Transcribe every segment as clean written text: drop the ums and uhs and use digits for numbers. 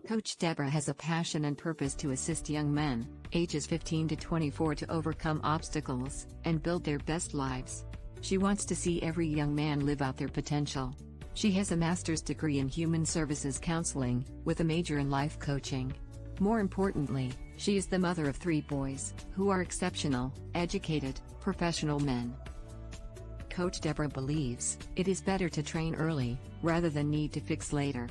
Coach Deborah has a passion and purpose to assist young men, ages 15 to 24, to overcome obstacles and build their best lives. She wants to see every young man live out their potential. She has a master's degree in human services counseling, with a major in life coaching. More importantly, she is the mother of 3 boys, who are exceptional, educated, professional men. Coach Deborah believes it is better to train early, rather than need to fix later.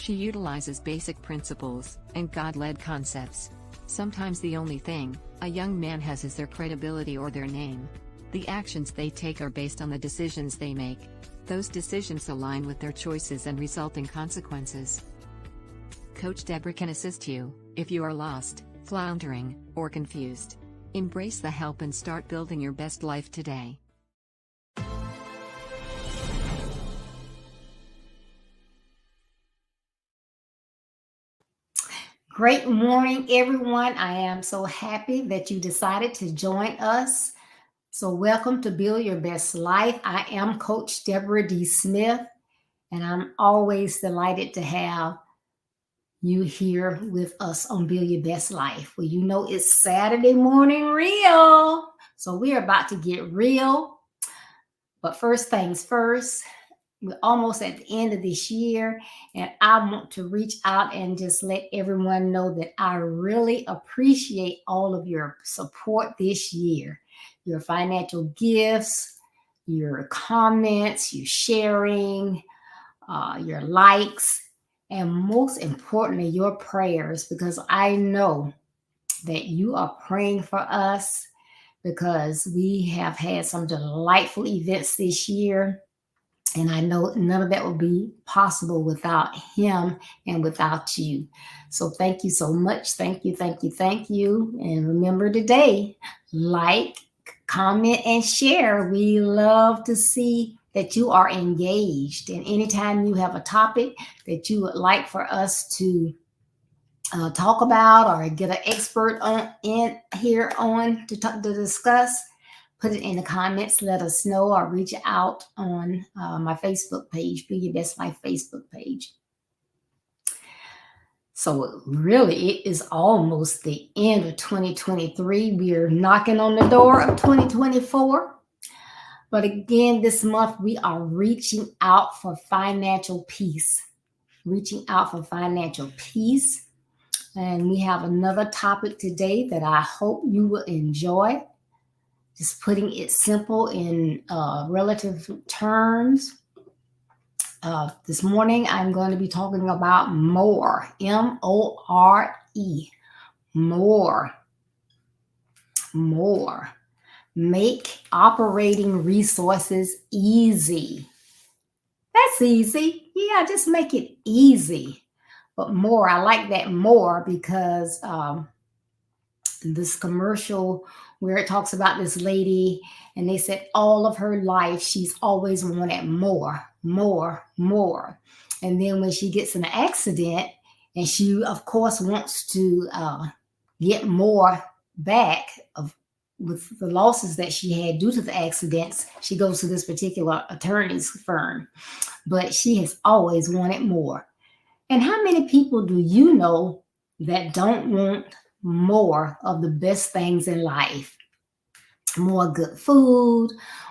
She utilizes basic principles and God-led concepts. Sometimes the only thing a young man has is their credibility or their name. The actions they take are based on the decisions they make. Those decisions align with their choices and result in consequences. Coach Deborah can assist you if you are lost, floundering, or confused. Embrace the help and start building your best life today. Great morning, everyone. I am so happy that you decided to join us. So welcome to Build Your Best Life. I am Coach Deborah D. Smith, and I'm always delighted to have you here with us on Build Your Best Life. Well, you know it's Saturday morning real. So we're about to get real. But first things first, we're almost at the end of this year, and I want to reach out and just let everyone know that I really appreciate all of your support this year. Your financial gifts, your comments, your sharing, your likes, and most importantly, your prayers, because I know that you are praying for us, because we have had some delightful events this year. And I know none of that would be possible without him and without you. So thank you so much. Thank you, thank you, thank you. And remember today, like, comment, and share. We love to see that you are engaged. And anytime you have a topic that you would like for us to talk about or get an expert on in here on to discuss, put it in the comments, let us know, or reach out on my Facebook page, Build Your Best Life Facebook page. So really, it is almost the end of 2023. We're knocking on the door of 2024. But again, this month, we are reaching out for financial peace. Reaching out for financial peace. And we have another topic today that I hope you will enjoy. Just putting it simple in relative terms. This morning, I'm going to be talking about more. M-O-R-E. More. More. Make operating resources easy. That's easy. Yeah, just make it easy. But more, I like that more because this commercial where it talks about this lady and they said all of her life she's always wanted more, more, more. And then when she gets in an accident and she of course wants to get more back of with the losses that she had due to the accidents, she goes to this particular attorney's firm, but she has always wanted more. And how many people do you know that don't want more of the best things in life? More good food,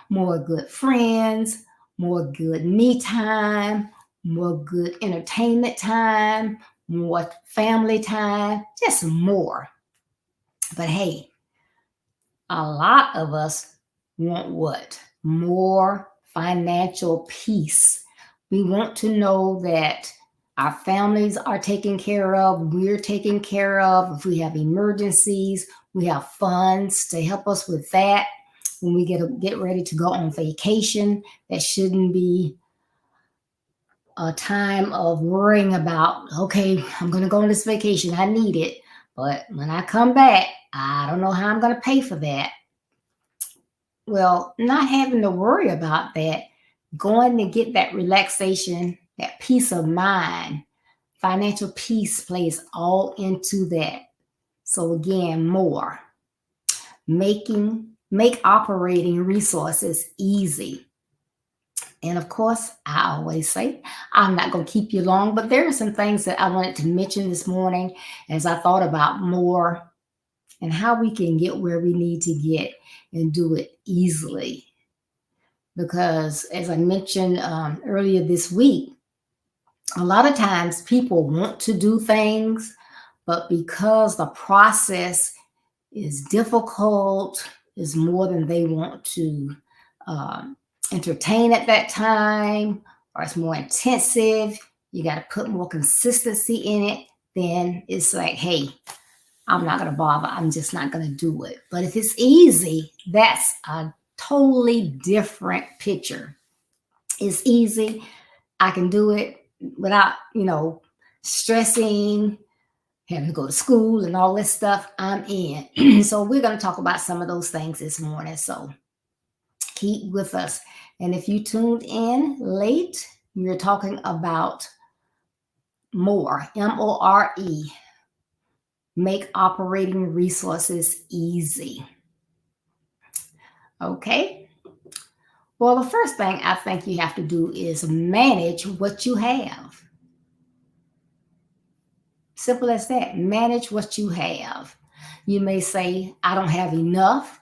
more good friends, more good me time, more good entertainment time, more family time, just more. But hey, a lot of us want what? More financial peace. We want to know that our families are taken care of, we're taken care of. If we have emergencies, we have funds to help us with that. When we get ready to go on vacation, that shouldn't be a time of worrying about, okay, I'm going to go on this vacation. I need it. But when I come back, I don't know how I'm going to pay for that. Well, not having to worry about that, going to get that relaxation, that peace of mind, financial peace plays all into that. So again, more. Make operating resources easy. And of course, I always say, I'm not going to keep you long, but there are some things that I wanted to mention this morning as I thought about more and how we can get where we need to get and do it easily. Because as I mentioned earlier this week, a lot of times people want to do things, but because the process is difficult, is more than they want to entertain at that time, or it's more intensive, you got to put more consistency in it, then it's like, hey, I'm not going to bother. I'm just not going to do it. But if it's easy, that's a totally different picture. It's easy. I can do it without, stressing, having to go to school and all this stuff. I'm in. So we're going to talk about some of those things this morning. So keep with us. And if you tuned in late, we're talking about more, M-O-R-E. Make operating resources easy. Okay. Well, the first thing I think you have to do is manage what you have. Simple as that. Manage what you have. You may say, I don't have enough.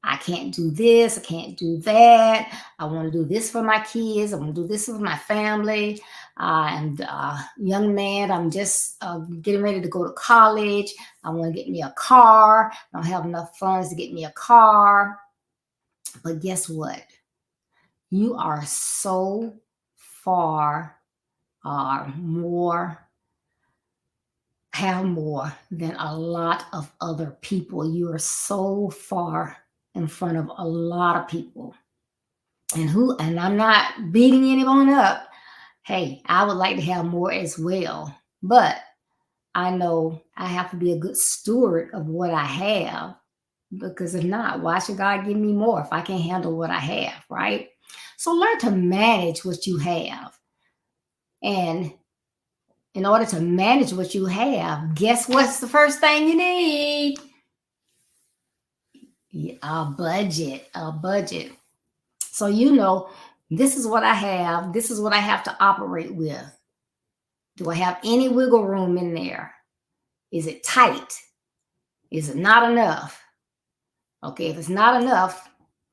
I can't do this. I can't do that. I want to do this for my kids. I want to do this with my family. I'm a young man. I'm just getting ready to go to college. I want to get me a car. I don't have enough funds to get me a car. But guess what? You are so far more, have more than a lot of other people. You are so far in front of a lot of people. And I'm not beating anyone up. Hey, I would like to have more as well. But I know I have to be a good steward of what I have, because if not, why should God give me more if I can't handle what I have, right? So learn to manage what you have. And in order to manage what you have, guess what's the first thing you need? A budget, a budget. So this is what I have. This is what I have to operate with. Do I have any wiggle room in there? Is it tight? Is it not enough? Okay, if it's not enough,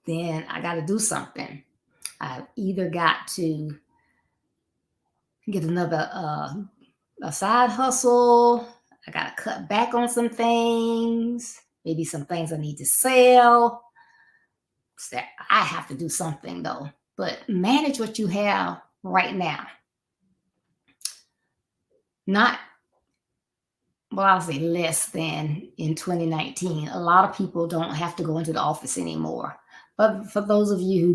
then I got to do something. I've either got to get another a side hustle. I got to cut back on some things. Maybe some things I need to sell. So I have to do something though. but manage what you have right now. Not, well, I'll say less than in 2019. A lot of people don't have to go into the office anymore. But for those of you who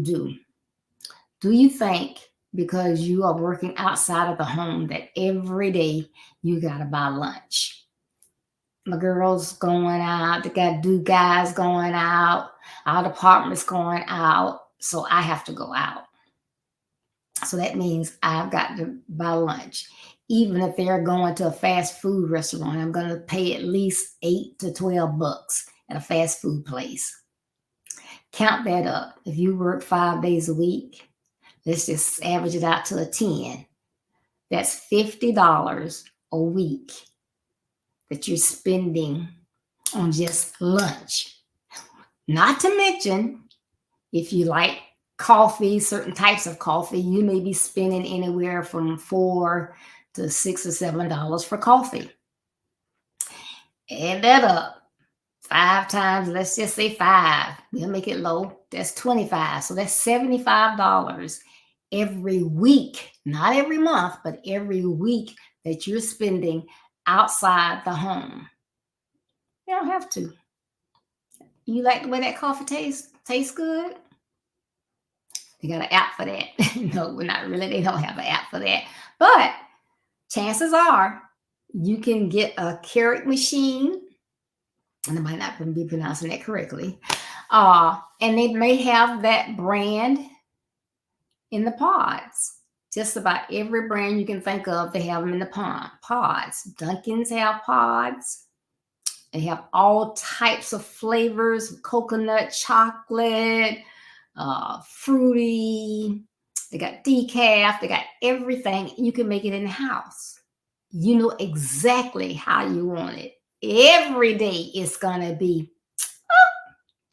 do you think because you are working outside of the home that every day you got to buy lunch? My girls going out, they got guys going out, our department's going out, so I have to go out. So that means I've got to buy lunch. Even if they're going to a fast food restaurant, I'm going to pay at least $8 to $12 at a fast food place. Count that up. If you work 5 days a week, let's just average it out to a 10. That's $50 a week that you're spending on just lunch. Not to mention, if you like coffee, certain types of coffee, you may be spending anywhere from $4 to $6 or $7 for coffee. Add that up. 5 times, let's just say 5. We'll make it low. That's 25. So that's $75 every week, not every month, but every week that you're spending outside the home. You don't have to. You like the way that coffee tastes? Tastes good? They got an app for that. No, we're not really. They don't have an app for that. But chances are you can get a Keurig machine, and I might not be pronouncing that correctly. And they may have that brand in the pods. Just about every brand you can think of, they have them in the pods. Dunkin's have pods. They have all types of flavors: coconut, chocolate, fruity. They got decaf. They got everything. You can make it in the house. You know exactly how you want it. Every day it's going to be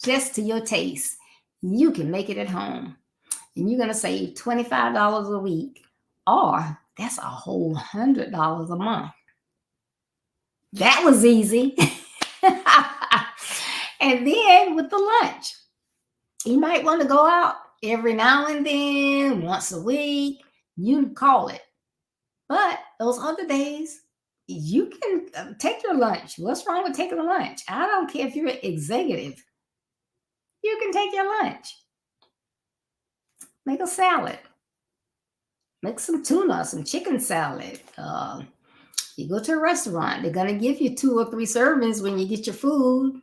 just to your taste. You can make it at home. And you're going to save $25 a week, or that's a whole $100 a month. That was easy. And then with the lunch, you might want to go out every now and then, once a week. You call it. But those other days, you can take your lunch. What's wrong with taking a lunch? I don't care if you're an executive. You can take your lunch. Make a salad. Make some tuna, some chicken salad. You go to a restaurant, they're going to give you 2 or 3 servings when you get your food.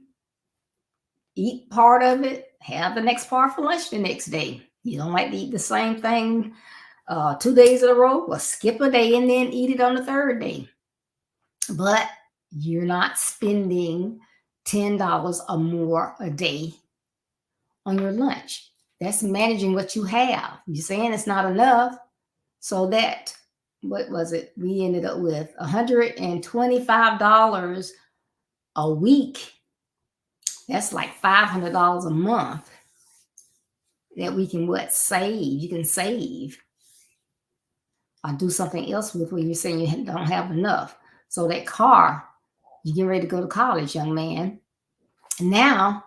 Eat part of it, have the next part for lunch the next day. You don't like to eat the same thing 2 days in a row? Well, skip a day and then eat it on the 3rd day. But you're not spending $10 or more a day on your lunch. That's managing what you have. You're saying it's not enough. So that, what was it? We ended up with $125 a week. That's like $500 a month that we can save. You can save or do something else with when you're saying you don't have enough. So that car, you get ready to go to college, young man. Now,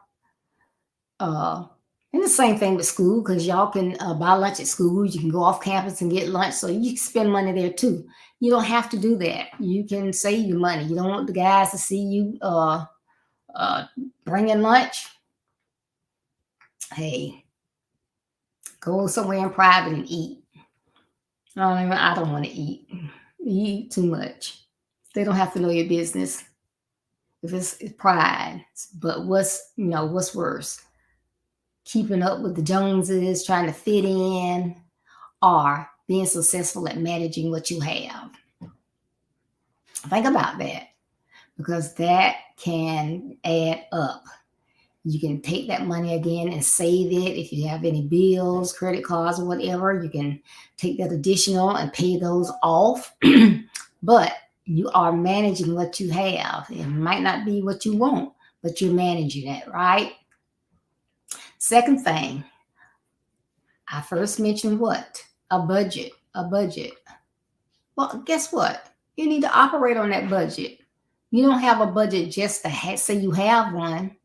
and the same thing with school, because y'all can buy lunch at school. You can go off campus and get lunch, so you can spend money there too. You don't have to do that. You can save your money. You don't want the guys to see you bringing lunch. Hey, go somewhere in private and eat. I don't want to eat. You eat too much. They don't have to know your business. If it's pride, but what's worse? Keeping up with the Joneses, trying to fit in, or being successful at managing what you have. Think about that, because that can add up. You can take that money again and save it. If you have any bills, credit cards, or whatever, you can take that additional and pay those off. But you are managing what you have. It might not be what you want, but you're managing it, right? Second thing, I first mentioned what? A budget. Well, guess what? You need to operate on that budget. You don't have a budget just to say you have one.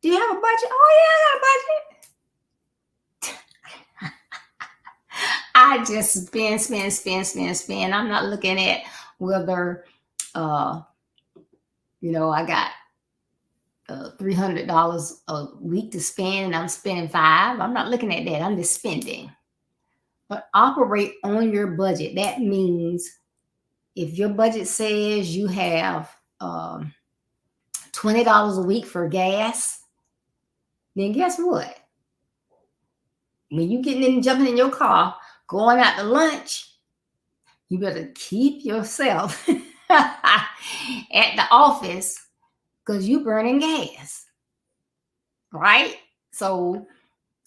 Do you have a budget? Oh, yeah, I got a budget. I just spend. I'm not looking at whether, uh, I got $300 a week to spend and I'm spending five. I'm not looking at that. I'm just spending. But operate on your budget. That means if your budget says you have $20 a week for gas, then guess what? When you getting in, jumping in your car, going out to lunch, you better keep yourself at the office because you burning gas, right? So,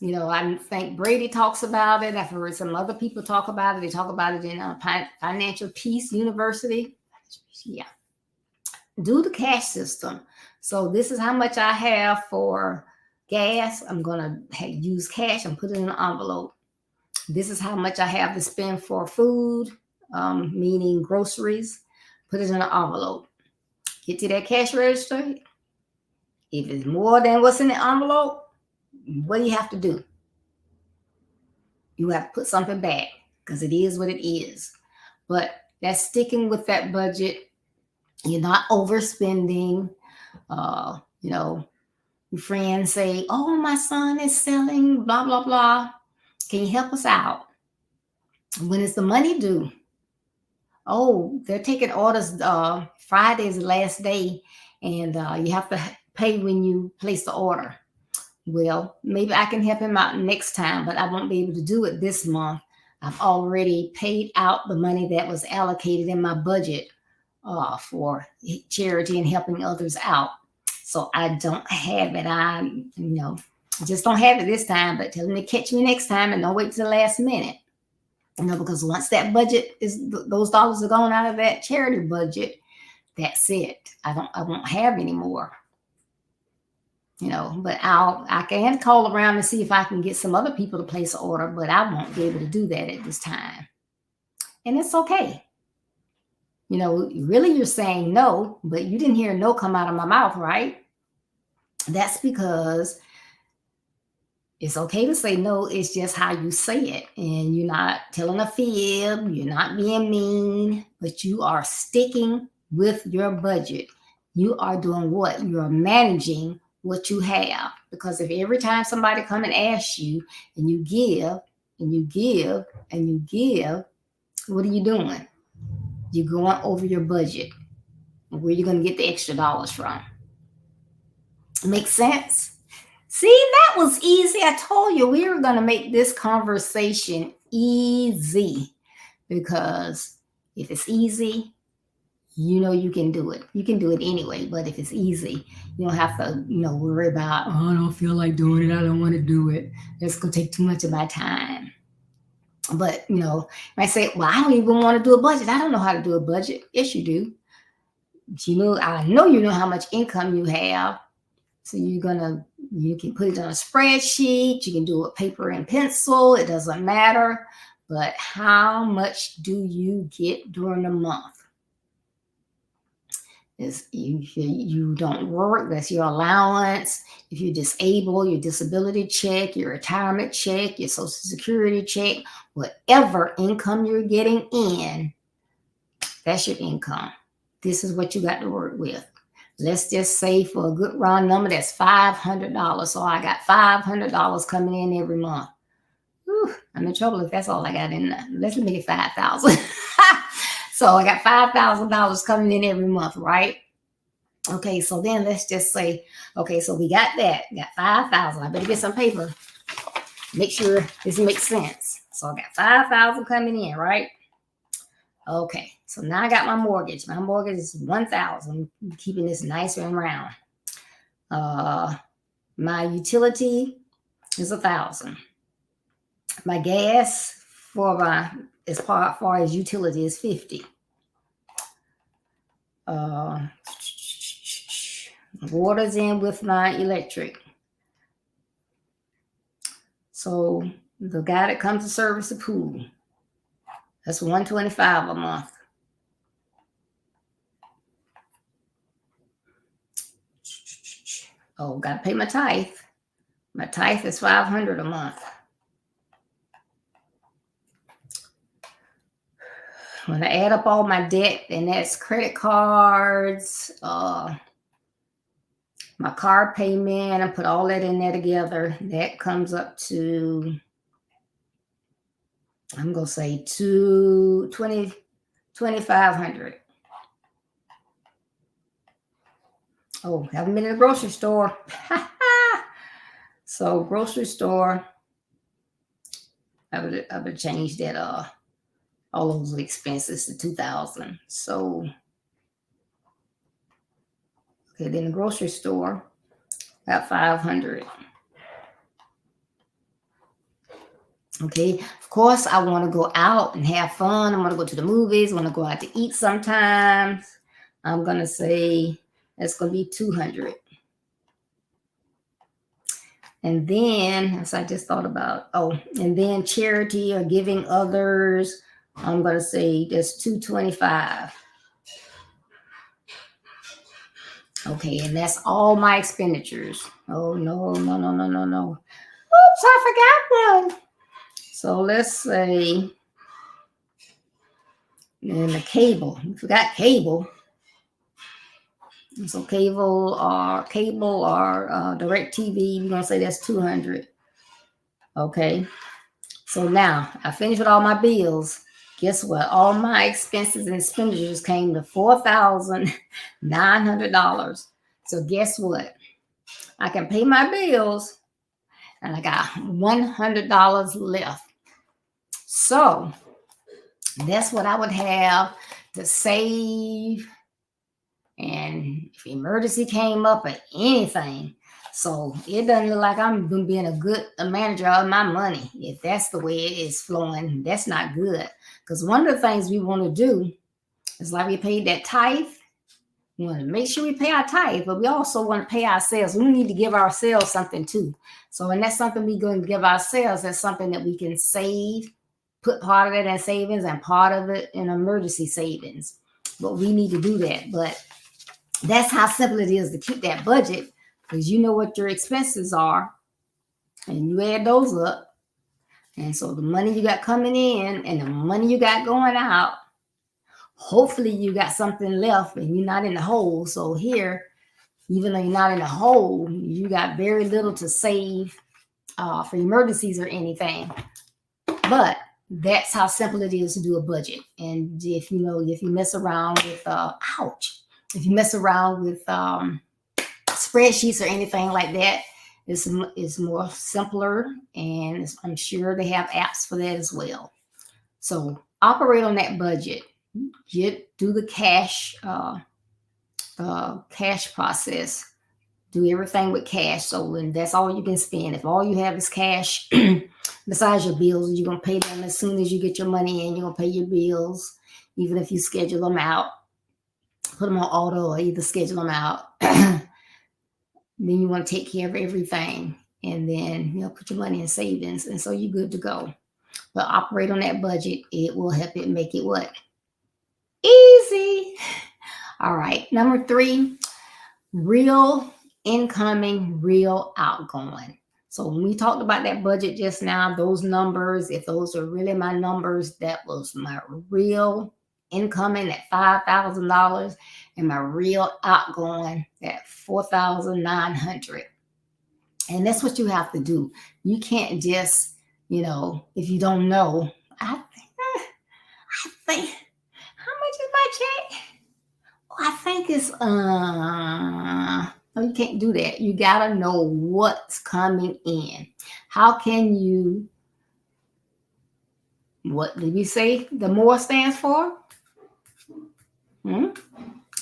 I think Brady talks about it. I've heard some other people talk about it. They talk about it in Financial Peace University. Yeah. Do the cash system. So this is how much I have for gas. I'm going to use cash and put it in an envelope. This is how much I have to spend for food, meaning groceries. Put it in an envelope. Get to that cash register. If it's more than what's in the envelope, what do you have to do? You have to put something back because it is what it is. But that's sticking with that budget. You're not overspending. Your friends say, oh, my son is selling blah, blah, blah. Can you help us out? When is the money due? Oh, they're taking orders. Friday is the last day, and you have to pay when you place the order. Well, maybe I can help him out next time, but I won't be able to do it this month. I've already paid out the money that was allocated in my budget for charity and helping others out. So I don't have it. I just don't have it this time, but tell them to catch me next time and don't wait till the last minute. Because once that budget those dollars are gone out of that charity budget, that's it. I won't have any more. But I can call around and see if I can get some other people to place an order, but I won't be able to do that at this time. And it's okay. Really you're saying no, but you didn't hear no come out of my mouth, right? That's because it's okay to say no. It's just how you say it. And you're not telling a fib. You're not being mean, but you are sticking with your budget. You are doing what? You're managing what you have. Because if every time somebody come and asks you and you give and you give and you give, what are you doing? You're going over your budget. Where are you going to get the extra dollars from? Make sense? See, that was easy. I told you we were going to make this conversation easy because if it's easy, you can do it. You can do it anyway, but if it's easy, you don't have to, worry about, oh, I don't feel like doing it. I don't want to do it. It's going to take too much of my time. But, I say, well, I don't even want to do a budget. I don't know how to do a budget. Yes, you do. I know you know how much income you have. So you can put it on a spreadsheet. You can do it paper and pencil. It doesn't matter. But how much do you get during the month? If you don't work, that's your allowance. If you're disabled, your disability check, your retirement check, your social security check, whatever income you're getting in, that's your income. This is what you got to work with. Let's just say for a good round number, that's $500. So I got $500 coming in every month. Whew, I'm in trouble if that's all I got in there. Let's make it $5,000. So I got $5,000 coming in every month, right? Okay, so then let's just say, okay, so we got that. Got $5,000. I better get some paper. Make sure this makes sense. So I got $5,000 coming in, right? Okay, so now I got my mortgage. My mortgage is $1,000. I'm keeping this nice and round. My utility is $1,000. My gas for as far as utility is $50. Water's in with my electric. So the guy that comes to service the pool, that's $125 a month. Oh, got to pay my tithe. My tithe is $500 a month. when I add up all my debt, and that's credit cards, my car payment, and put all that in there together, that comes up to, I'm going to say 2,500. Oh, haven't been in the grocery store. So grocery store, I would change that all those expenses to 2,000. So okay, then the grocery store, about 500. Okay, of course I want to go out and have fun. I want to go to the movies. I want to go out to eat sometimes. I'm gonna say that's gonna be 200. And then, as I just thought about, and then charity or giving others, I'm going to say that's 225. Okay, and that's all my expenditures. Oh, no. Oops, I forgot one. So let's say, and the cable. You forgot cable. So cable or direct TV, we're going to say that's 200. Okay. So now I finished with all my bills. Guess what? All my expenses and expenditures came to $4,900. So guess what? I can pay my bills and I got $100 left. So that's what I would have to save. And if emergency came up or anything, so it doesn't look like I'm being a manager of my money. If that's the way it is flowing, that's not good. Because one of the things we want to do is like we paid that tithe. We want to make sure we pay our tithe, but we also want to pay ourselves. We need to give ourselves something too. So, and that's something we're going to give ourselves. That's something that we can save, put part of it in savings and part of it in emergency savings. But we need to do that. But that's how simple it is to keep that budget, because you know what your expenses are and you add those up. And so the money you got coming in and the money you got going out, hopefully you got something left and you're not in the hole. So here, even though you're not in the hole, you got very little to save for emergencies or anything. But that's how simple it is to do a budget. And if you mess around with if you mess around with spreadsheets or anything like that, it's more simpler, and I'm sure they have apps for that as well. So operate on that budget. Do the cash process. Do everything with cash. So when that's all you can spend. If all you have is cash, besides your bills, you're going to pay them as soon as you get your money in. You're going to pay your bills, even if you schedule them out. Put them on auto or either schedule them out. Then you want to take care of everything. And then, put your money in savings. And so you're good to go. But operate on that budget. It will help it make it what? Easy. All right. Number 3, real incoming, real outgoing. So when we talked about that budget just now, those numbers, if those are really my numbers, that was my real incoming at $5,000 and my real outgoing at $4,900. And that's what you have to do. You can't just, if you don't know, I think, how much is my check? I think it's, no, you can't do that. You got to know what's coming in. How can you, what did we say the more stands for?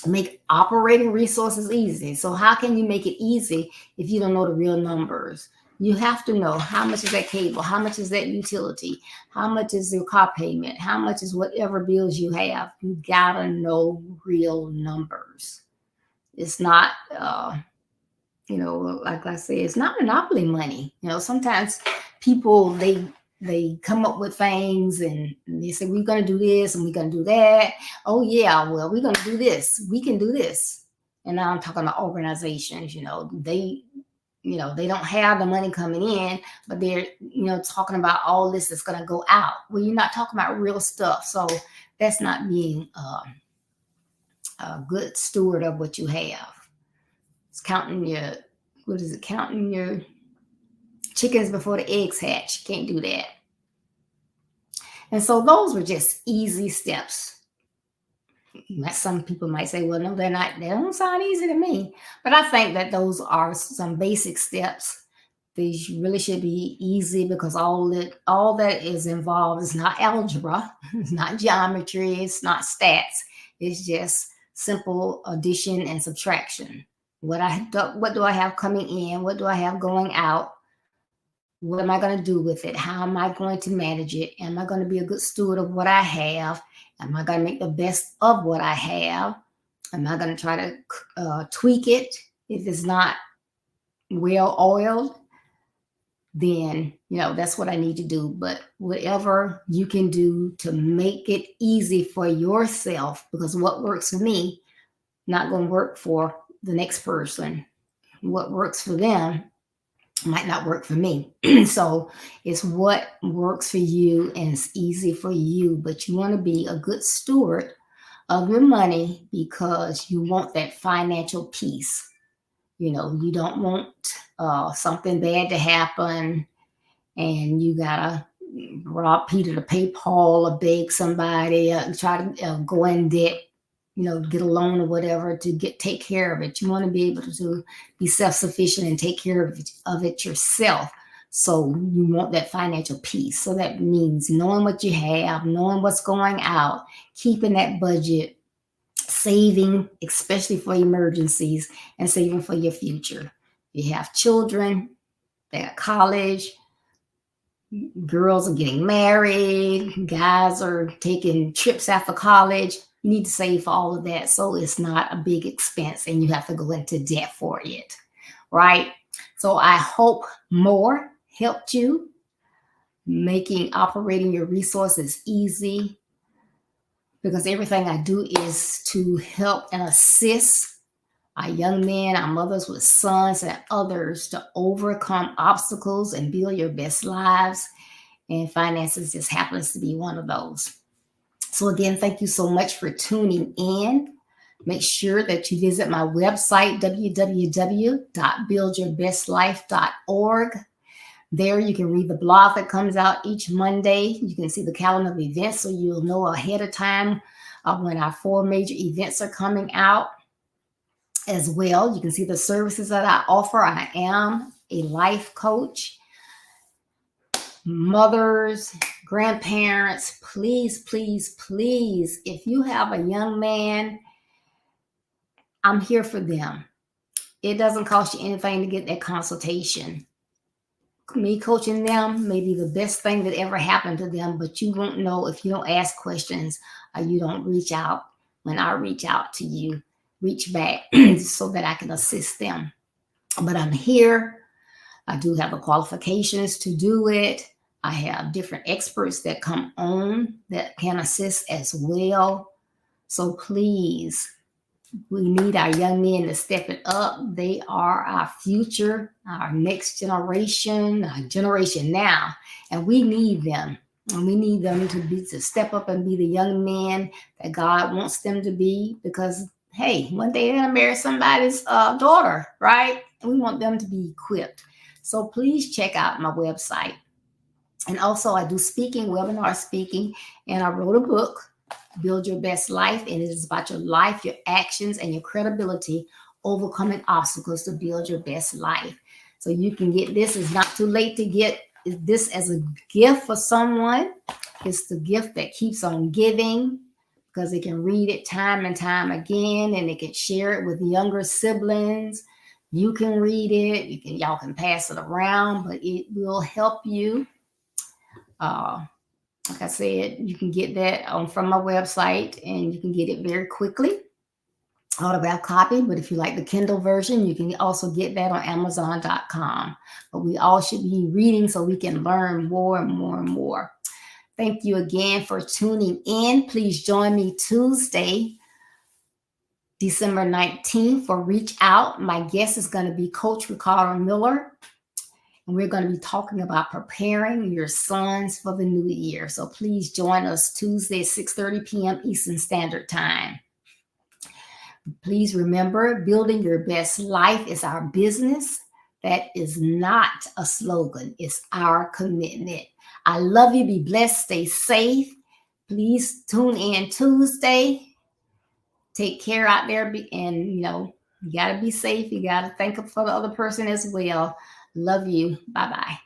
Make operating resources easy. So how can you make it easy if you don't know the real numbers? You have to know how much is that cable, how much is that utility, how much is your car payment, how much is whatever bills you have. You gotta know real numbers. It's not, like I said, it's not monopoly money. Sometimes people, they come up with things and they say, we're going to do this and we're going to do that. Oh yeah, well, we're going to do this. We can do this. And now I'm talking about organizations, they don't have the money coming in, but they're, talking about all this that's going to go out. Well, you're not talking about real stuff. So That's not being a good steward of what you have. It's counting your chickens before the eggs hatch. You can't do that. And so those were just easy steps. Some people might say, well, no, they're not. They don't sound easy to me. But I think that those are some basic steps. These really should be easy because all that is involved is not algebra, it's not geometry, it's not stats. It's just simple addition and subtraction. What do I have coming in? What do I have going out? What am I going to do with it? How am I going to manage it? Am I going to be a good steward of what I have? Am I going to make the best of what I have? Am I going to try to tweak it if it's not well oiled? Then, that's what I need to do. But whatever you can do to make it easy for yourself, because what works for me, not going to work for the next person. What works for them might not work for me. So it's what works for you and it's easy for you, but you want to be a good steward of your money because you want that financial peace. You don't want something bad to happen and you gotta rob Peter to pay Paul or beg somebody, try to go in debt, get a loan or whatever to take care of it. You want to be able to be self-sufficient and take care of it yourself. So you want that financial peace. So that means knowing what you have, knowing what's going out, keeping that budget, saving, especially for emergencies, and saving for your future. You have children, they're at college, girls are getting married, guys are taking trips after college. You need to save for all of that so it's not a big expense and you have to go into debt for it, right? So I hope more helped you, making operating your resources easy, because everything I do is to help and assist our young men, our mothers with sons, and others to overcome obstacles and build your best lives. And finances just happens to be one of those. So again, thank you so much for tuning in. Make sure that you visit my website, www.buildyourbestlife.org. There you can read the blog that comes out each Monday. You can see the calendar of events so you'll know ahead of time when our 4 major events are coming out. As well, you can see the services that I offer. I am a life coach. Mothers, grandparents, please, please, please, if you have a young man, I'm here for them. It doesn't cost you anything to get that consultation. Me coaching them may be the best thing that ever happened to them, but you won't know if you don't ask questions or you don't reach out when I reach out to you. Reach back so that I can assist them. But I'm here. I do have the qualifications to do it. I have different experts that come on that can assist as well. So please, we need our young men to step it up. They are our future, our next generation, our generation now, and we need them. And we need them to step up and be the young men that God wants them to be, because hey, one day they're going to marry somebody's daughter, right? And we want them to be equipped. So please check out my website. And also I do webinar speaking, and I wrote a book, Build Your Best Life. And it is about your life, your actions, and your credibility, overcoming obstacles to build your best life. So you can get this. It's not too late to get this as a gift for someone. It's the gift that keeps on giving, because they can read it time and time again, and they can share it with younger siblings. You can read it. Y'all can pass it around, but it will help you. Like I said, you can get that from my website, and you can get it very quickly. Autograph copy, but if you like the Kindle version, you can also get that on Amazon.com. But we all should be reading so we can learn more and more and more. Thank you again for tuning in. Please join me Tuesday, December 19th for Reach Out. My guest is going to be Coach Ricardo Miller. And we're going to be talking about preparing your sons for the new year. So please join us Tuesday at 6:30 p.m. Eastern Standard Time. Please remember, building your best life is our business. That is not a slogan. It's our commitment. I love you. Be blessed. Stay safe. Please tune in Tuesday. Take care out there. And, you got to be safe. You got to think for the other person as well. Love you. Bye-bye.